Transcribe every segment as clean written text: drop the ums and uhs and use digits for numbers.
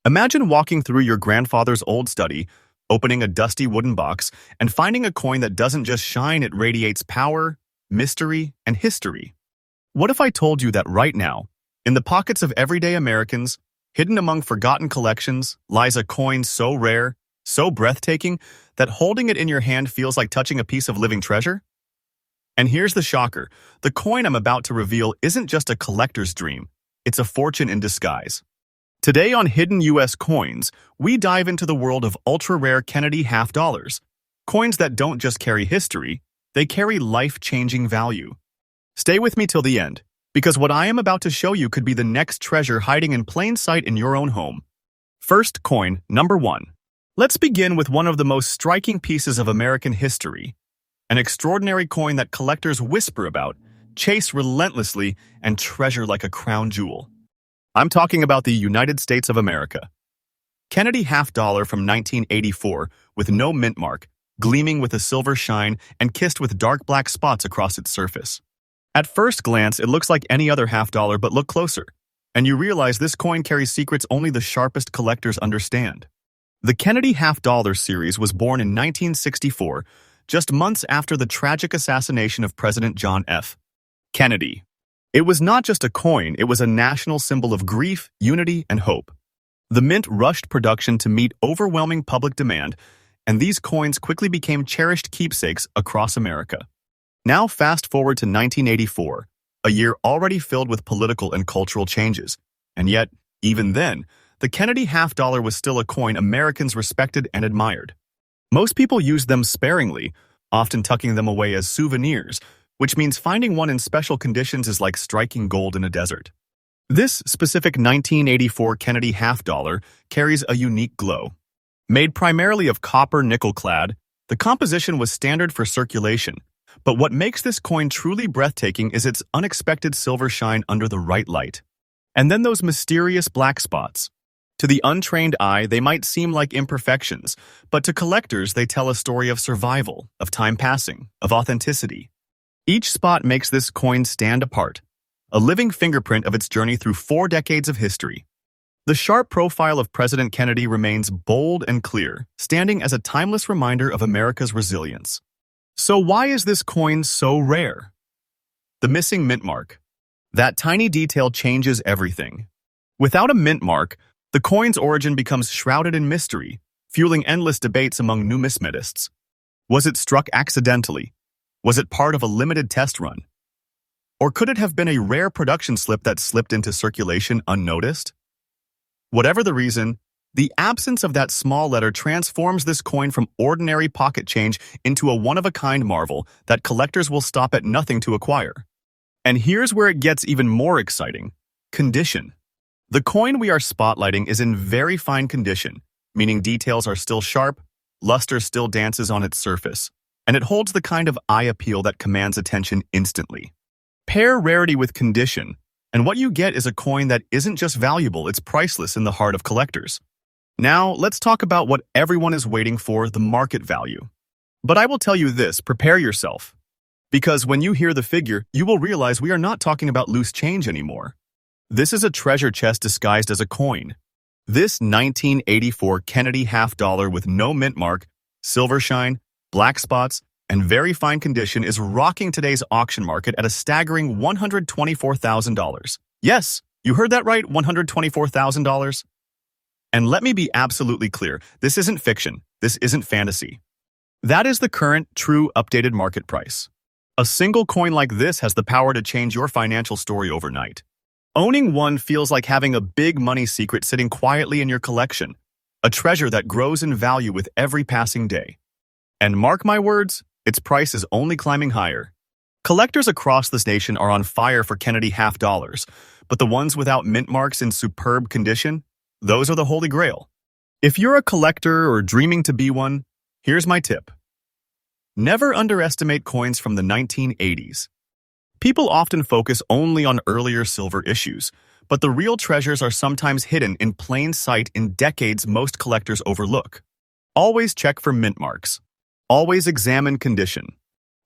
Imagine walking through your grandfather's old study, opening a dusty wooden box, and finding a coin that doesn't just shine, it radiates power, mystery, and history. What if I told you that right now, in the pockets of everyday Americans, hidden among forgotten collections, lies a coin so rare, so breathtaking, that holding it in your hand feels like touching a piece of living treasure? And here's the shocker. The coin I'm about to reveal isn't just a collector's dream. It's a fortune in disguise. Today on Hidden U.S. Coins, we dive into the world of ultra-rare Kennedy half dollars. Coins that don't just carry history, they carry life-changing value. Stay with me till the end, because what I am about to show you could be the next treasure hiding in plain sight in your own home. First coin, number 1. Let's begin with one of the most striking pieces of American history. An extraordinary coin that collectors whisper about, chase relentlessly, and treasure like a crown jewel. I'm talking about the United States of America. Kennedy half dollar from 1984 with no mint mark, gleaming with a silver shine and kissed with dark black spots across its surface. At first glance, it looks like any other half dollar, but look closer, and you realize this coin carries secrets only the sharpest collectors understand. The Kennedy half dollar series was born in 1964, just months after the tragic assassination of President John F. Kennedy. It was not just a coin, it was a national symbol of grief, unity, and hope. The mint rushed production to meet overwhelming public demand, and these coins quickly became cherished keepsakes across America. Now fast forward to 1984, a year already filled with political and cultural changes. And yet, even then, the Kennedy half dollar was still a coin Americans respected and admired. Most people used them sparingly, often tucking them away as souvenirs, which means finding one in special conditions is like striking gold in a desert. This specific 1984 Kennedy half dollar carries a unique glow. Made primarily of copper nickel clad, the composition was standard for circulation, but what makes this coin truly breathtaking is its unexpected silver shine under the right light. And then those mysterious black spots. To the untrained eye, they might seem like imperfections, but to collectors, they tell a story of survival, of time passing, of authenticity. Each spot makes this coin stand apart, a living fingerprint of its journey through 4 decades of history. The sharp profile of President Kennedy remains bold and clear, standing as a timeless reminder of America's resilience. So why is this coin so rare? The missing mint mark. That tiny detail changes everything. Without a mint mark, the coin's origin becomes shrouded in mystery, fueling endless debates among numismatists. Was it struck accidentally? Was it part of a limited test run? Or could it have been a rare production slip that slipped into circulation unnoticed? Whatever the reason, the absence of that small letter transforms this coin from ordinary pocket change into a one-of-a-kind marvel that collectors will stop at nothing to acquire. And here's where it gets even more exciting: condition. The coin we are spotlighting is in very fine condition, meaning details are still sharp, luster still dances on its surface, and it holds the kind of eye appeal that commands attention instantly. Pair rarity with condition, and what you get is a coin that isn't just valuable, it's priceless in the heart of collectors. Now, let's talk about what everyone is waiting for, the market value. But I will tell you this, prepare yourself. Because when you hear the figure, you will realize we are not talking about loose change anymore. This is a treasure chest disguised as a coin. This 1984 Kennedy half dollar with no mint mark, silver shine, black spots, and very fine condition is rocking today's auction market at a staggering $124,000. Yes, you heard that right, $124,000. And let me be absolutely clear, this isn't fiction, this isn't fantasy. That is the current, true, updated market price. A single coin like this has the power to change your financial story overnight. Owning one feels like having a big money secret sitting quietly in your collection, a treasure that grows in value with every passing day. And mark my words, its price is only climbing higher. Collectors across this nation are on fire for Kennedy half dollars, but the ones without mint marks in superb condition, those are the holy grail. If you're a collector or dreaming to be one, here's my tip. Never underestimate coins from the 1980s. People often focus only on earlier silver issues, but the real treasures are sometimes hidden in plain sight in decades most collectors overlook. Always check for mint marks. Always examine condition.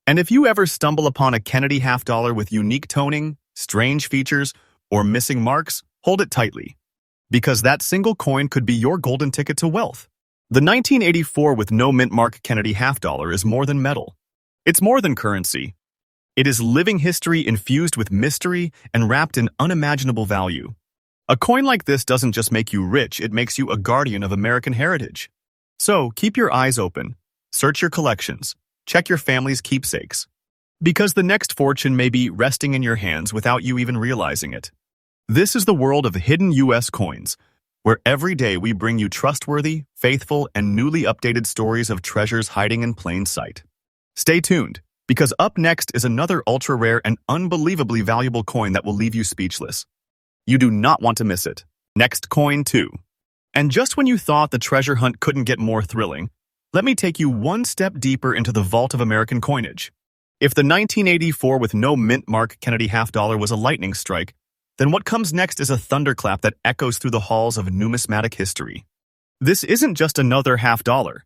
And if you ever stumble upon a Kennedy half dollar with unique toning, strange features, or missing marks, hold it tightly. because that single coin could be your golden ticket to wealth. The 1984 with no mint mark Kennedy half dollar is more than metal. It's more than currency. It is living history infused with mystery and wrapped in unimaginable value. A coin like this doesn't just make you rich, it makes you a guardian of American heritage. So, keep your eyes open, search your collections, check your family's keepsakes. Because the next fortune may be resting in your hands without you even realizing it. This is the world of hidden U.S. coins, where every day we bring you trustworthy, faithful, and newly updated stories of treasures hiding in plain sight. Stay tuned, because up next is another ultra-rare and unbelievably valuable coin that will leave you speechless. You do not want to miss it. Next coin 2. And just when you thought the treasure hunt couldn't get more thrilling, let me take you one step deeper into the vault of American coinage. If the 1984 with no mint mark Kennedy half dollar was a lightning strike, then what comes next is a thunderclap that echoes through the halls of numismatic history. This isn't just another half dollar.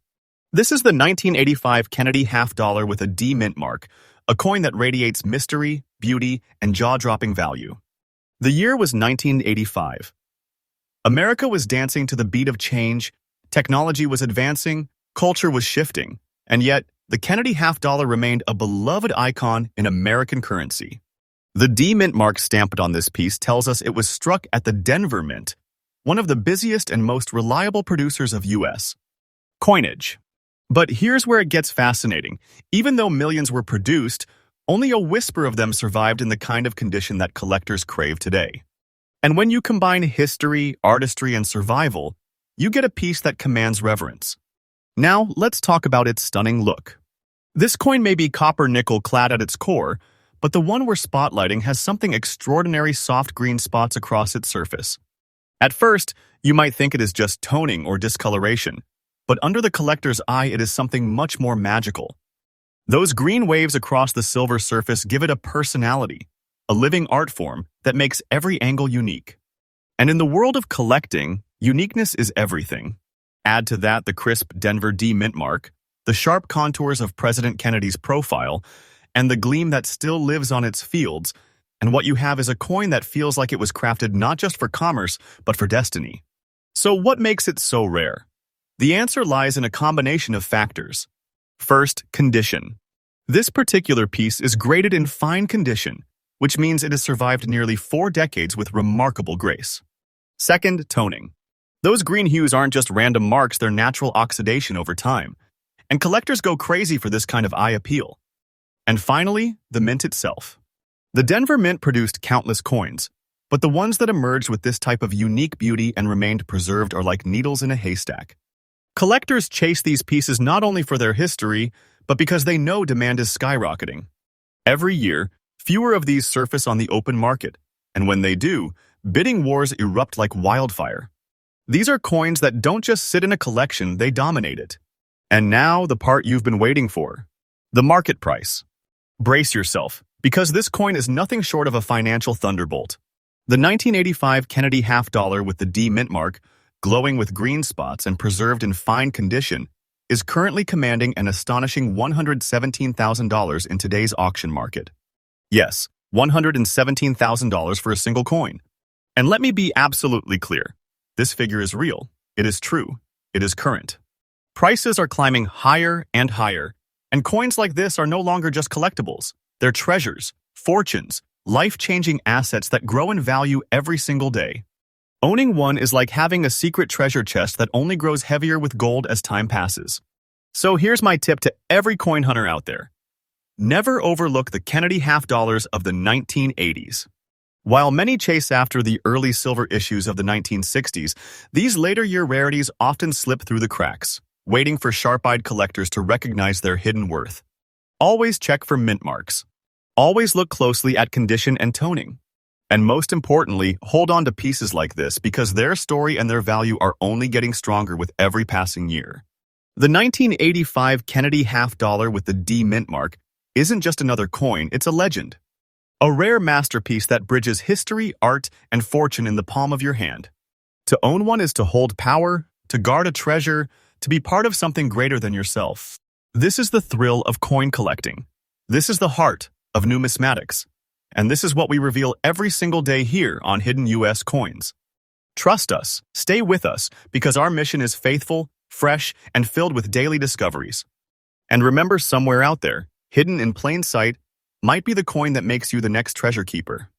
This is the 1985 Kennedy half dollar with a D mint mark, a coin that radiates mystery, beauty, and jaw-dropping value. The year was 1985. America was dancing to the beat of change, technology was advancing, culture was shifting, and yet the Kennedy half dollar remained a beloved icon in American currency. The D mint mark stamped on this piece tells us it was struck at the Denver Mint, one of the busiest and most reliable producers of U.S. coinage. But here's where it gets fascinating. Even though millions were produced, only a whisper of them survived in the kind of condition that collectors crave today. And when you combine history, artistry, and survival, you get a piece that commands reverence. Now, let's talk about its stunning look. This coin may be copper-nickel clad at its core, but the one we're spotlighting has something extraordinary soft green spots across its surface. At first, you might think it is just toning or discoloration, but under the collector's eye it is something much more magical. Those green waves across the silver surface give it a personality, a living art form that makes every angle unique. And in the world of collecting, uniqueness is everything. Add to that the crisp Denver D mint mark, the sharp contours of President Kennedy's profile, and the gleam that still lives on its fields, and what you have is a coin that feels like it was crafted not just for commerce, but for destiny. So what makes it so rare? The answer lies in a combination of factors. First, condition. This particular piece is graded in fine condition, which means it has survived nearly 4 decades with remarkable grace. Second, toning. Those green hues aren't just random marks, they're natural oxidation over time, and collectors go crazy for this kind of eye appeal. And finally, the mint itself. The Denver Mint produced countless coins, but the ones that emerged with this type of unique beauty and remained preserved are like needles in a haystack. Collectors chase these pieces not only for their history, but because they know demand is skyrocketing. Every year, fewer of these surface on the open market, and when they do, bidding wars erupt like wildfire. These are coins that don't just sit in a collection, they dominate it. And now, the part you've been waiting for. The market price. Brace yourself, because this coin is nothing short of a financial thunderbolt. The 1985 Kennedy half dollar with the D mint mark, glowing with green spots and preserved in fine condition, is currently commanding an astonishing $117,000 in today's auction market. Yes, $117,000 for a single coin. And let me be absolutely clear. This figure is real. It is true. It is current. Prices are climbing higher and higher, and coins like this are no longer just collectibles. They're treasures, fortunes, life-changing assets that grow in value every single day. Owning one is like having a secret treasure chest that only grows heavier with gold as time passes. So here's my tip to every coin hunter out there. Never overlook the Kennedy half dollars of the 1980s. While many chase after the early silver issues of the 1960s, these later-year rarities often slip through the cracks, waiting for sharp-eyed collectors to recognize their hidden worth. Always check for mint marks. Always look closely at condition and toning. And most importantly, hold on to pieces like this because their story and their value are only getting stronger with every passing year. The 1985 Kennedy half dollar with the D mint mark isn't just another coin, it's a legend. A rare masterpiece that bridges history, art, and fortune in the palm of your hand. To own one is to hold power, to guard a treasure, to be part of something greater than yourself. This is the thrill of coin collecting. This is the heart of numismatics. And this is what we reveal every single day here on Hidden U.S. Coins. Trust us, stay with us, because our mission is faithful, fresh, and filled with daily discoveries. And remember, somewhere out there, hidden in plain sight, might be the coin that makes you the next treasure keeper.